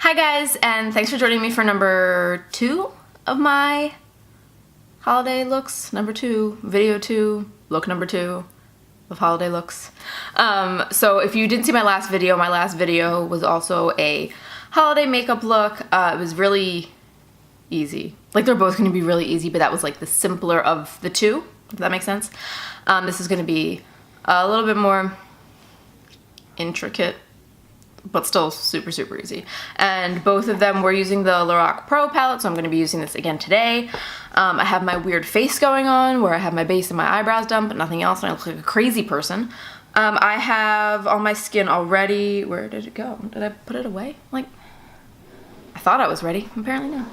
Hi guys, and thanks for joining me for number 2 of my holiday looks. Number 2, video 2, look number 2 of holiday looks. So if you didn't see my last video was also a holiday makeup look. It was really easy. Like, they're both going to be really easy, but that was like the simpler of the two, if that makes sense. This is going to be a little bit more intricate, but still super easy. And both of them were using the Lorac Pro palette, so I'm going to be using this again today. I have my weird face going on where I have my base and my eyebrows done, but nothing else, and I look like a crazy person. I have on my skin already. Where did it go? Did I put it away? Like, I thought I was ready. Apparently not.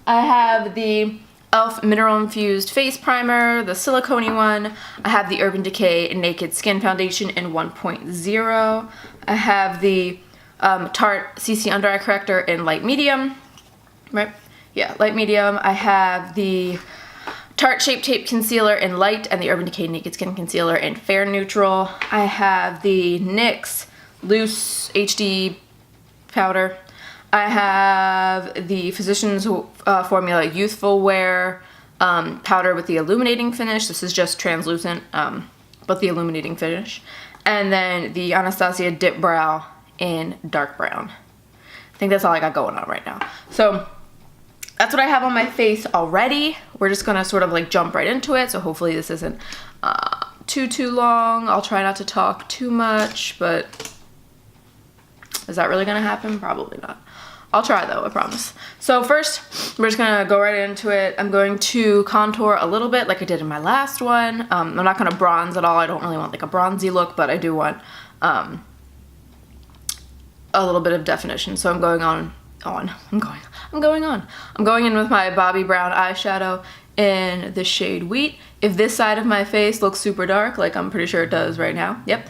I have the E.L.F. Mineral Infused Face Primer, the silicone one. I have the Urban Decay Naked Skin Foundation in 1.0. I have the Tarte CC Under Eye Corrector in light medium, right? Yeah, light medium. I have the Tarte Shape Tape Concealer in light and the Urban Decay Naked Skin Concealer in fair neutral. I have the NYX Loose HD Powder. I have the Physicians Formula Youthful Wear powder with the illuminating finish. This is just translucent, but the illuminating finish. And then the Anastasia Dipbrow in dark brown. I think that's all I got going on right now. So that's what I have on my face already. We're just gonna sort of like jump right into it. So hopefully this isn't too long. I'll try not to talk too much, but is that really gonna happen? Probably not. I'll try though, I promise. So first, we're just gonna go right into it. I'm going to contour a little bit like I did in my last one. I'm not gonna bronze at all. I don't really want like a bronzy look, but I do want a little bit of definition. So I'm going in with my Bobbi brown eyeshadow in the shade Wheat. If this side of my face looks super dark, like I'm pretty sure it does right now, yep.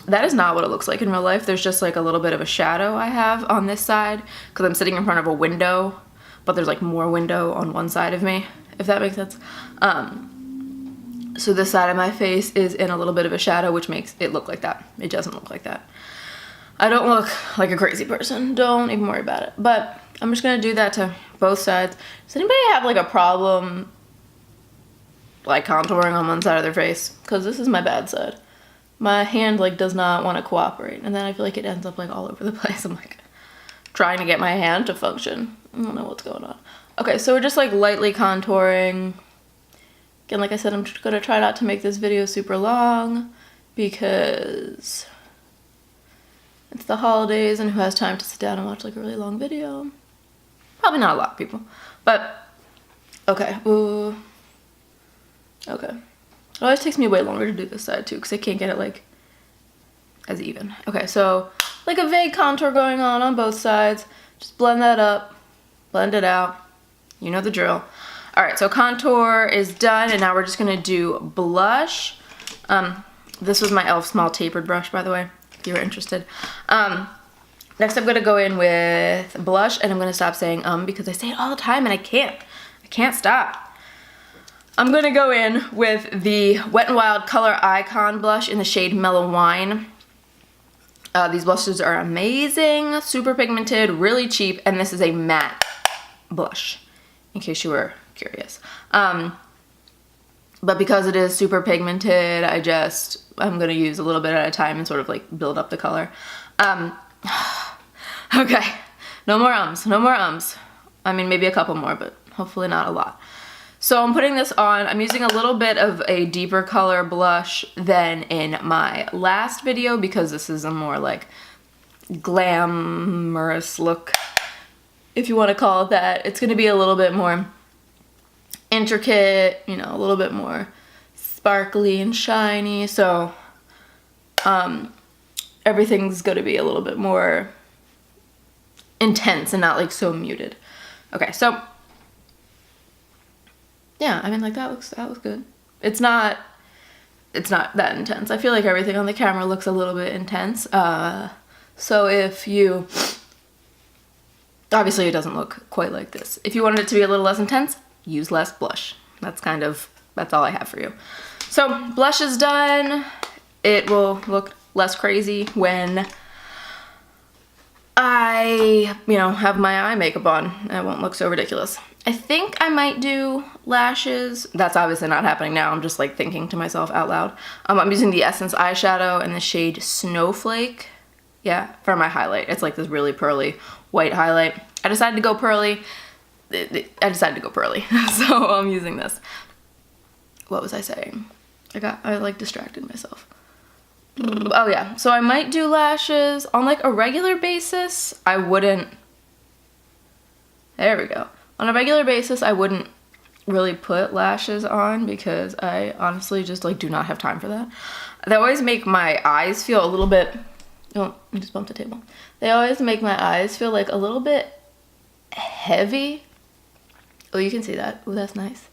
That is not what it looks like in real life. There's just like a little bit of a shadow I have on this side because I'm sitting in front of a window, but there's like more window on one side of me, if that makes sense. So this side of my face is in a little bit of a shadow, which makes it look like that. It doesn't look like that. I don't look like a crazy person. Don't even worry about it. But I'm just gonna do that to both sides. Does anybody have like a problem like contouring on one side of their face? Because this is my bad side. My hand like does not want to cooperate, and then I feel like it ends up like all over the place. I'm like trying to get my hand to function. I don't know what's going on. Okay, so we're just like lightly contouring. Again, like I said, I'm just gonna try not to make this video super long because it's the holidays, and who has time to sit down and watch like a really long video? Probably not a lot of people, but okay. Ooh. Okay. It always takes me way longer to do this side too because I can't get it like as even. Okay, so like a vague contour going on both sides. Just blend that up, blend it out. You know the drill. All right, so contour is done, and now we're just gonna do blush. This was my E.L.F. small tapered brush, by the way, if you were interested. Next I'm gonna go in with blush, and I'm gonna stop saying because I say it all the time and I can't stop. I'm gonna go in with the Wet n Wild Color Icon blush in the shade Mellow Wine. These blushes are amazing, super pigmented, really cheap, and this is a matte blush, in case you were curious. But because it is super pigmented, I'm gonna use a little bit at a time and sort of like build up the color. Okay, no more ums. I mean, maybe a couple more, but hopefully not a lot. So I'm putting this on. I'm using a little bit of a deeper color blush than in my last video because this is a more like glamorous look, if you want to call it that. It's going to be a little bit more intricate, you know, a little bit more sparkly and shiny. So everything's going to be a little bit more intense and not like so muted. Okay, so yeah, I mean, like that looks good. It's not that intense. I feel like everything on the camera looks a little bit intense. So if you, obviously it doesn't look quite like this. If you wanted it to be a little less intense, use less blush. That's all I have for you. So blush is done. It will look less crazy when I, you know, have my eye makeup on. It won't look so ridiculous. I think I might do lashes. That's obviously not happening now. I'm just like thinking to myself out loud. I'm using the Essence eyeshadow in the shade Snowflake. Yeah, for my highlight. It's like this really pearly white highlight. I decided to go pearly. So I'm using this. What was I saying? I like distracted myself. Oh yeah, so I might do lashes on like a regular basis. I wouldn't, there we go. On a regular basis, I wouldn't really put lashes on because I honestly just like do not have time for that. They always make my eyes feel a little bit, oh, I just bumped the table. They always make my eyes feel like a little bit heavy. Oh, you can see that. Oh, that's nice.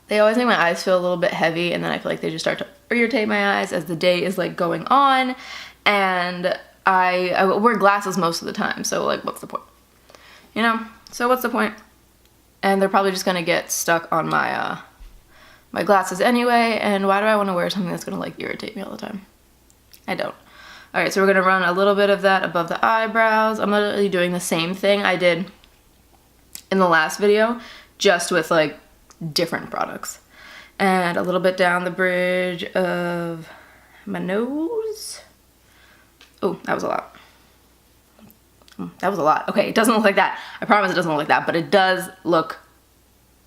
They always make my eyes feel a little bit heavy, and then I feel like they just start to irritate my eyes as the day is like going on, and I wear glasses most of the time, so like what's the point? You know? So what's the point? And they're probably just gonna get stuck on my my glasses anyway, and why do I want to wear something that's gonna like irritate me all the time? I don't. Alright, so we're gonna run a little bit of that above the eyebrows. I'm literally doing the same thing I did in the last video, just with like different products. And a little bit down the bridge of my nose. Oh, that was a lot. That was a lot. Okay, it doesn't look like that. I promise it doesn't look like that, but it does look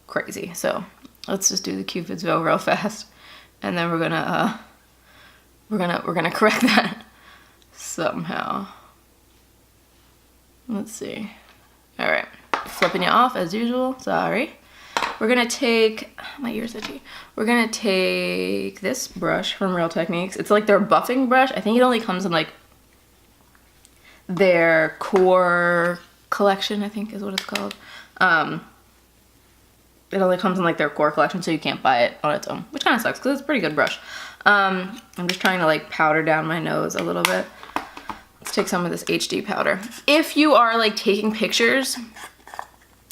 crazy. So let's just do the Cupid's bow real fast, and then we're gonna correct that somehow. Let's see. All right, flipping you off as usual. Sorry. We're gonna take, my ear's itchy. We're gonna take this brush from Real Techniques. It's like their buffing brush. I think it only comes in like their core collection, I think is what it's called. It only comes in like their core collection, so you can't buy it on its own, which kind of sucks because it's a pretty good brush. I'm just trying to like powder down my nose a little bit. Let's take some of this HD powder. If you are like taking pictures,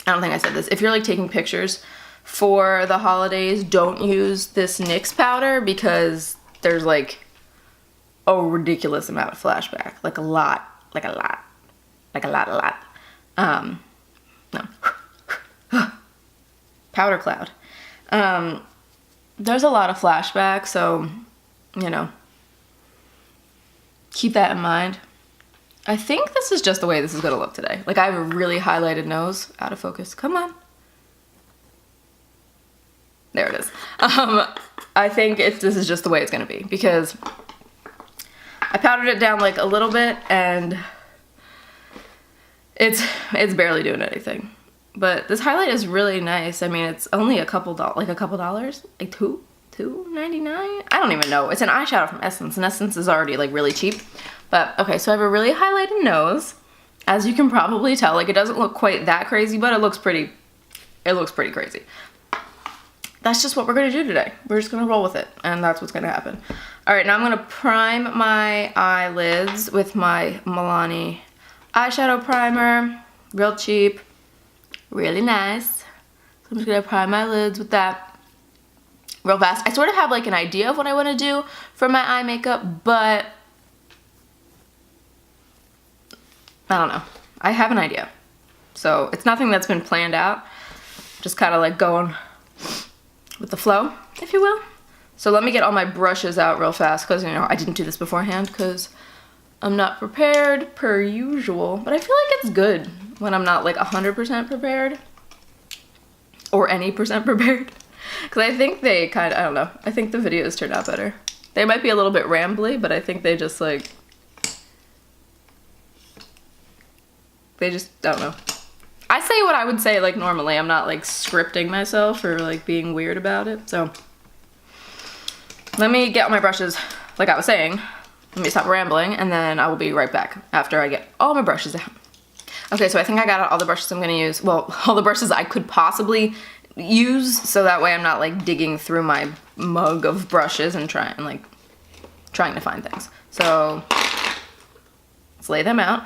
I don't think I said this. If you're like taking pictures for the holidays, don't use this NYX powder because there's like a ridiculous amount of flashback. Like a lot. No. Powder cloud. There's a lot of flashback, so, you know, keep that in mind. I think this is just the way this is gonna look today. Like, I have a really highlighted nose. Out of focus. Come on. There it is. I think this is just the way it's gonna be because I powdered it down like a little bit and it's barely doing anything. But this highlight is really nice. I mean, it's only a couple dollars, like $2.99? I don't even know. It's an eyeshadow from Essence, and Essence is already like really cheap. But okay, so I have a really highlighted nose. As you can probably tell, like it doesn't look quite that crazy, but it looks pretty crazy. That's just what we're gonna do today. We're just gonna roll with it, and that's what's gonna happen. All right, now I'm gonna prime my eyelids with my Milani eyeshadow primer. Real cheap, really nice. So I'm just gonna prime my lids with that real fast. I sort of have like an idea of what I wanna do for my eye makeup, but I don't know. I have an idea. So it's nothing that's been planned out. Just kind of like going with the flow, if you will. So let me get all my brushes out real fast because, you know, I didn't do this beforehand because I'm not prepared per usual. But I feel like it's good when I'm not like 100% prepared or any percent prepared. Because I think they kind of, I don't know, I think the videos turned out better. They might be a little bit rambly, but I think they just like, I don't know. I say what I would say like normally. I'm not like scripting myself or like being weird about it. So let me get all my brushes like I was saying. Let me stop rambling and then I will be right back after I get all my brushes out. Okay, so I think I got all the brushes I'm gonna use. Well, all the brushes I could possibly use so that way I'm not like digging through my mug of brushes and trying to find things. So let's lay them out.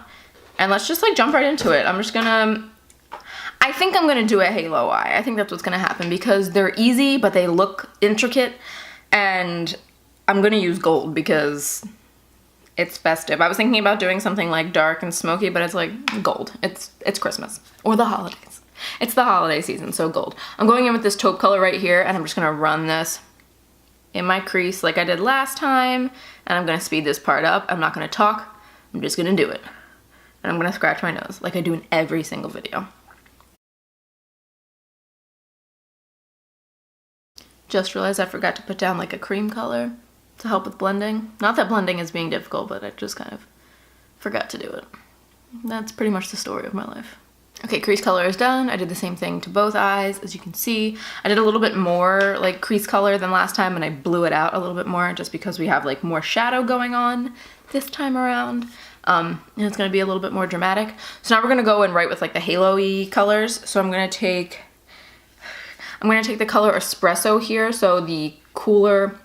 And let's just like jump right into it. I think I'm gonna do a halo eye. I think that's what's gonna happen because they're easy, but they look intricate. And I'm gonna use gold because it's festive. I was thinking about doing something like dark and smoky, but it's like gold. It's Christmas or the holidays. It's the holiday season, so gold. I'm going in with this taupe color right here, and I'm just gonna run this in my crease like I did last time, and I'm gonna speed this part up. I'm not gonna talk, I'm just gonna do it. And I'm gonna scratch my nose like I do in every single video. Just realized I forgot to put down like a cream color to help with blending. Not that blending is being difficult, but I just kind of forgot to do it. That's pretty much the story of my life. Okay, crease color is done. I did the same thing to both eyes. As you can see, I did a little bit more like crease color than last time, and I blew it out a little bit more just because we have like more shadow going on this time around. And it's gonna be a little bit more dramatic. So now we're gonna go in right with like the halo-y colors. So I'm gonna take the color Espresso here. So the cooler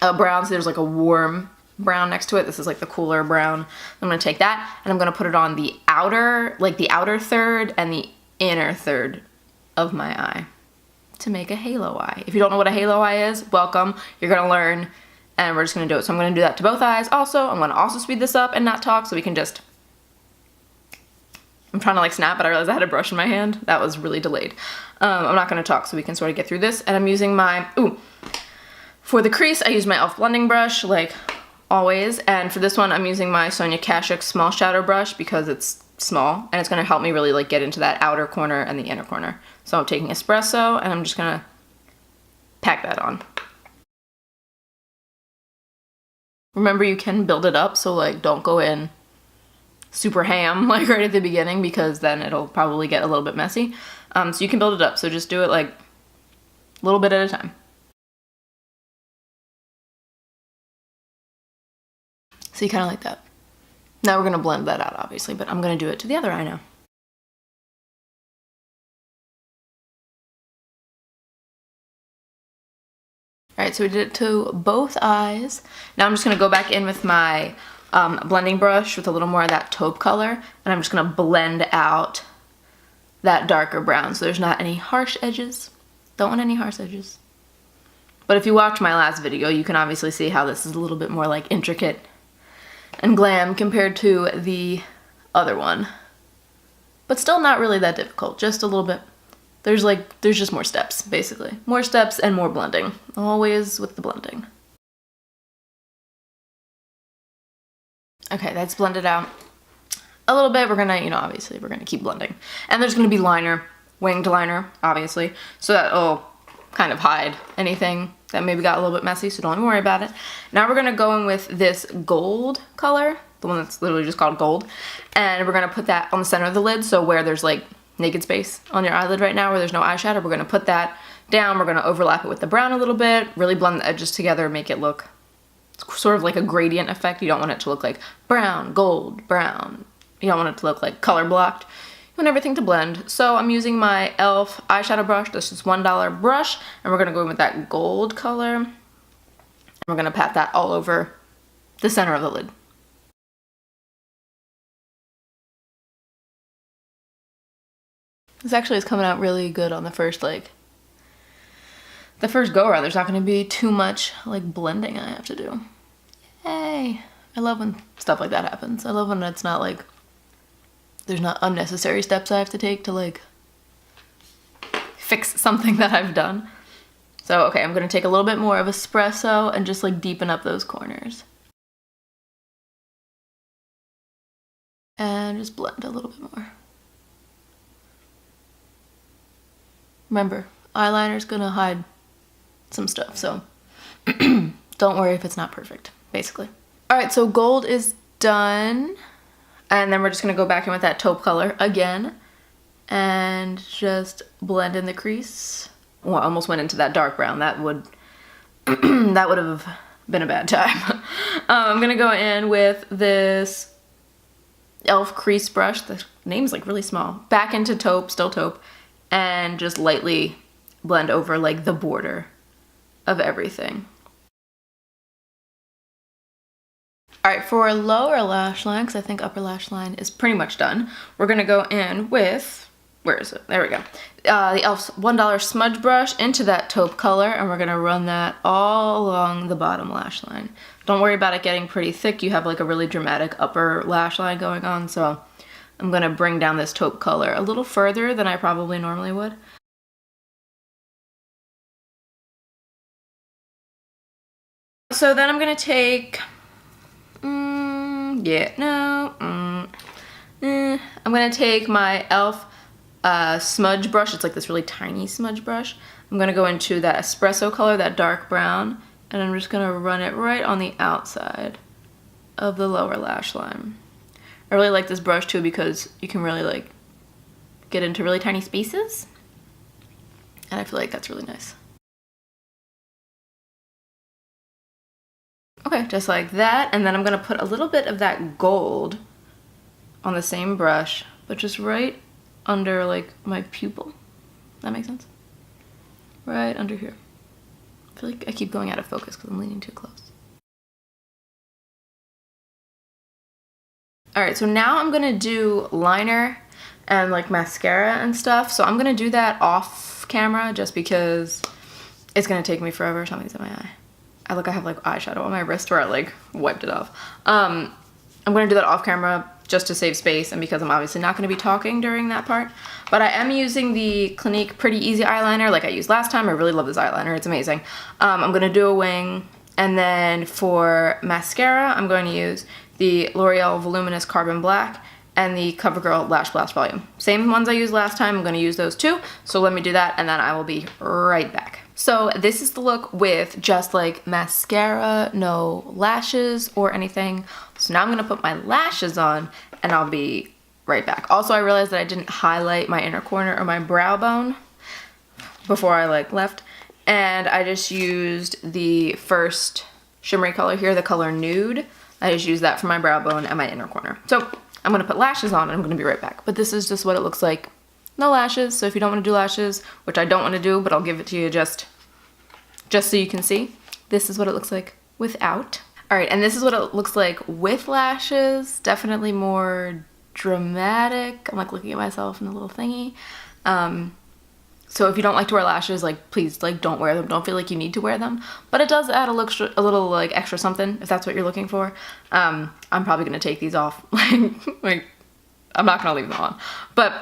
brown, so there's like a warm brown next to it. This is like the cooler brown. I'm gonna take that and I'm gonna put it on the outer, like the outer third and the inner third of my eye to make a halo eye. If you don't know what a halo eye is, welcome. You're gonna learn, and we're just gonna do it. So I'm gonna do that to both eyes. Also, I'm gonna also speed this up and not talk so we can just, I'm trying to like snap, but I realized I had a brush in my hand. That was really delayed. I'm not gonna talk so we can sort of get through this. And I'm using my, for the crease, I use my e.l.f. blending brush, like always. And for this one, I'm using my Sonia Kashuk small shadow brush because it's small and it's gonna help me really like get into that outer corner and the inner corner. So I'm taking Espresso and I'm just gonna pack that on. Remember, you can build it up, so like don't go in super ham like right at the beginning because then it'll probably get a little bit messy. So you can build it up, so just do it like a little bit at a time. So you kind of like that. Now we're gonna blend that out obviously, but I'm gonna do it to the other eye now. Alright, so we did it to both eyes. Now I'm just gonna go back in with my blending brush with a little more of that taupe color, and I'm just gonna blend out that darker brown so there's not any harsh edges. Don't want any harsh edges. But if you watch my last video, you can obviously see how this is a little bit more like intricate and glam compared to the other one. But still not really that difficult, just a little bit. There's just more steps, basically. More steps and more blending. Always with the blending. Okay, that's blended out a little bit. We're gonna, obviously we're gonna keep blending. And there's gonna be liner, winged liner, obviously. So that'll kind of hide anything that maybe got a little bit messy, so don't even worry about it. Now we're gonna go in with this gold color, the one that's literally just called gold. And we're gonna put that on the center of the lid, so where there's like naked space on your eyelid right now where there's no eyeshadow, we're gonna put that down. We're gonna overlap it with the brown a little bit, really blend the edges together, make it look sort of like a gradient effect. You don't want it to look like brown, gold, brown. You don't want it to look like color blocked. You want everything to blend. So I'm using my e.l.f. eyeshadow brush. This is $1 brush, and we're gonna go in with that gold color. And we're gonna pat that all over the center of the lid. This actually is coming out really good on the first go around. There's not gonna be too much like blending I have to do. Yay! I love when stuff like that happens. I love when it's not like, there's not unnecessary steps I have to take to like fix something that I've done. So, okay, I'm gonna take a little bit more of Espresso and just like deepen up those corners. And just blend a little bit more. Remember, eyeliner's gonna hide some stuff, so don't worry if it's not perfect, basically. All right, so gold is done. And then we're just gonna go back in with that taupe color again and just blend in the crease. Well, I almost went into that dark brown. That would have been a bad time. I'm gonna go in with this e.l.f. crease brush. The name's like really small. Back into taupe, still taupe, and just lightly blend over like the border of everything. All right, for lower lash line, because I think upper lash line is pretty much done, we're gonna go in with where is it? There we go. The e.l.f.'s $1 smudge brush into that taupe color, and we're gonna run that all along the bottom lash line. Don't worry about it getting pretty thick. You have like a really dramatic upper lash line going on, so I'm gonna bring down this taupe color a little further than I probably normally would. So then I'm gonna take, I'm gonna take my e.l.f. Smudge brush. It's like this really tiny smudge brush. I'm gonna go into that espresso color, that dark brown, and I'm just gonna run it right on the outside of the lower lash line. I really like this brush too because you can really like get into really tiny spaces, and I feel like that's really nice. Okay, just like that, and then I'm gonna put a little bit of that gold on the same brush, but just right under like my pupil. That makes sense? Right under here. I feel like I keep going out of focus because I'm leaning too close. Alright, so now I'm gonna do liner and like mascara and stuff. So I'm gonna do that off camera just because it's gonna take me forever. Something's in my eye. I have like eyeshadow on my wrist where I like wiped it off. I'm gonna do that off camera just to save space and because I'm obviously not gonna be talking during that part. But I am using the Clinique Pretty Easy eyeliner like I used last time. I really love this eyeliner, it's amazing. I'm gonna do a wing, and then for mascara, I'm going to use the L'Oreal Voluminous Carbon Black and the CoverGirl Lashblast Volume. Same ones I used last time, I'm gonna use those too. So let me do that and then I will be right back. So this is the look with just like mascara, no lashes or anything. So now I'm gonna put my lashes on and I'll be right back. Also, I realized that I didn't highlight my inner corner or my brow bone before I like left. And I just used the first shimmery color here, the color Nude. I just used that for my brow bone and my inner corner. So I'm gonna put lashes on and I'm gonna be right back. But this is just what it looks like. No lashes, so if you don't want to do lashes, which I don't want to do, but I'll give it to you just so you can see, this is what it looks like without. All right, and this is what it looks like with lashes. Definitely more dramatic. I'm like looking at myself in the little thingy. So if you don't like to wear lashes, like please like don't wear them. Don't feel like you need to wear them. But it does add a little like extra something if that's what you're looking for. I'm probably gonna take these off. like I'm not gonna leave them on. But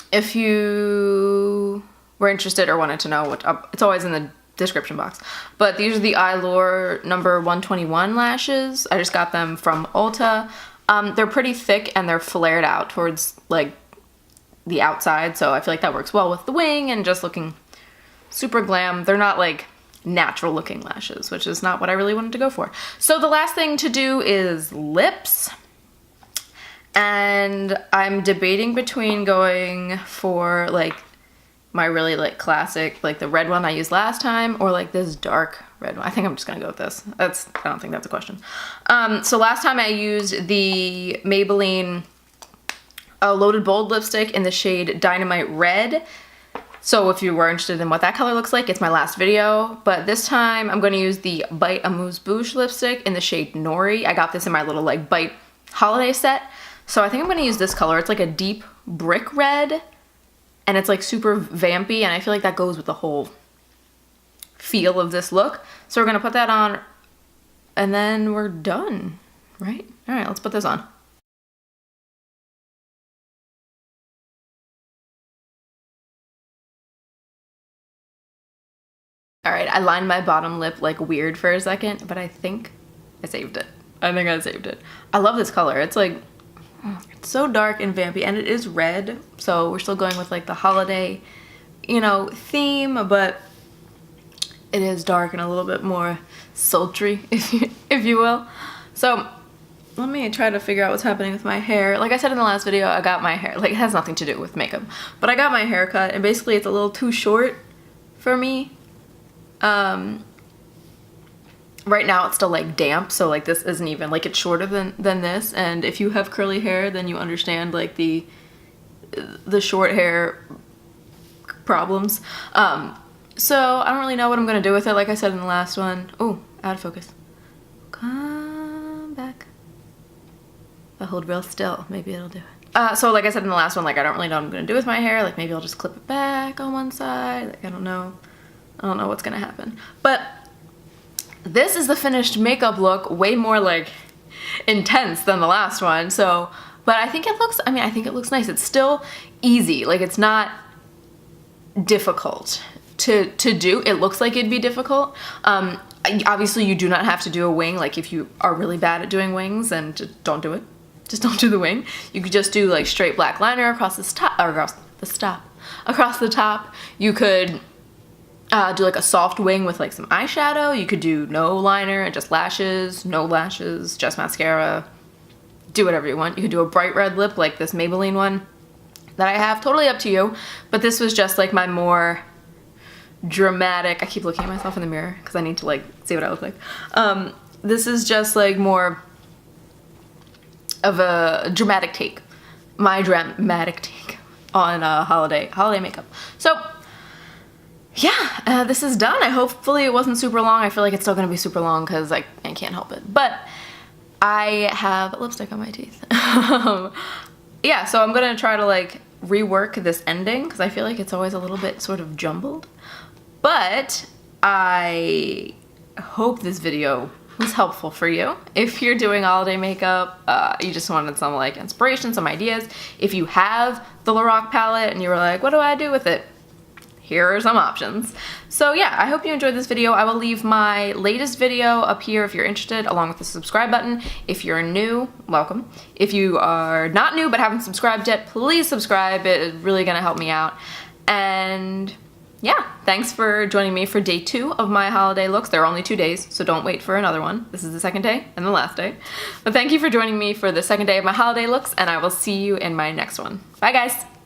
if you were interested or wanted to know what, it's always in the description box. But these are the Eyelure number 121 lashes. I just got them from Ulta. They're pretty thick and they're flared out towards like the outside, so I feel like that works well with the wing and just looking super glam. They're not like natural looking lashes, which is not what I really wanted to go for. So the last thing to do is lips. And I'm debating between going for like my really like classic, like the red one I used last time, or like this dark red one. I think I'm just gonna go with this. I don't think that's a question. So last time I used the Maybelline Loaded Bold lipstick in the shade Dynamite Red. So if you were interested in what that color looks like, it's my last video. But this time I'm gonna use the Bite Amuse Bouche lipstick in the shade Nori. I got this in my little like Bite holiday set. So I think I'm gonna use this color. It's like a deep brick red and it's like super vampy, and I feel like that goes with the whole feel of this look. So we're gonna put that on and then we're done, right? All right, let's put this on. All right, I lined my bottom lip like weird for a second, but I think I saved it. I think I saved it. I love this color. It's like, it's so dark and vampy, and it is red, so we're still going with like the holiday, you know, theme, but it is dark and a little bit more sultry, if you will. So let me try to figure out what's happening with my hair. Like I said in the last video, I got my hair, like it has nothing to do with makeup, but I got my hair cut, and basically it's a little too short for me. Right now it's still like damp, so like this isn't even like, it's shorter than this, and if you have curly hair then you understand like the short hair problems. So I don't really know what I'm gonna do with it, like I said in the last one. Oh, out of focus. Come back. If I hold real still, maybe it'll do it. So like I said in the last one, like I don't really know what I'm gonna do with my hair. Like maybe I'll just clip it back on one side. Like I don't know what's gonna happen. But this is the finished makeup look, way more like intense than the last one. So, but I think it looks, I think it looks nice. It's still easy. Like it's not difficult to do. It looks like it'd be difficult. Obviously you do not have to do a wing. Like if you are really bad at doing wings, then just don't do it. Just don't do the wing. You could just do like straight black liner across the top, or across the top. You could do like a soft wing with like some eyeshadow. You could do no liner and just lashes, no lashes, just mascara. Do whatever you want. You could do a bright red lip like this Maybelline one that I have. Totally up to you. But this was just like my more dramatic, I keep looking at myself in the mirror because I need to like see what I look like. This is just like more of a dramatic take. My dramatic take on holiday makeup. So yeah, this is done. Hopefully it wasn't super long. I feel like it's still gonna be super long because I can't help it. But I have lipstick on my teeth. Yeah, so I'm gonna try to like rework this ending because I feel like it's always a little bit sort of jumbled. But I hope this video was helpful for you. If you're doing holiday makeup, you just wanted some like inspiration, some ideas. If you have the Lorac palette and you were like, what do I do with it? Here are some options. So yeah, I hope you enjoyed this video. I will leave my latest video up here if you're interested, along with the subscribe button. If you're new, welcome. If you are not new but haven't subscribed yet, please subscribe. It's really gonna help me out. And yeah, thanks for joining me for day 2 of my holiday looks. There are only 2 days, so don't wait for another one. This is the second day and the last day. But thank you for joining me for the second day of my holiday looks, and I will see you in my next one. Bye guys.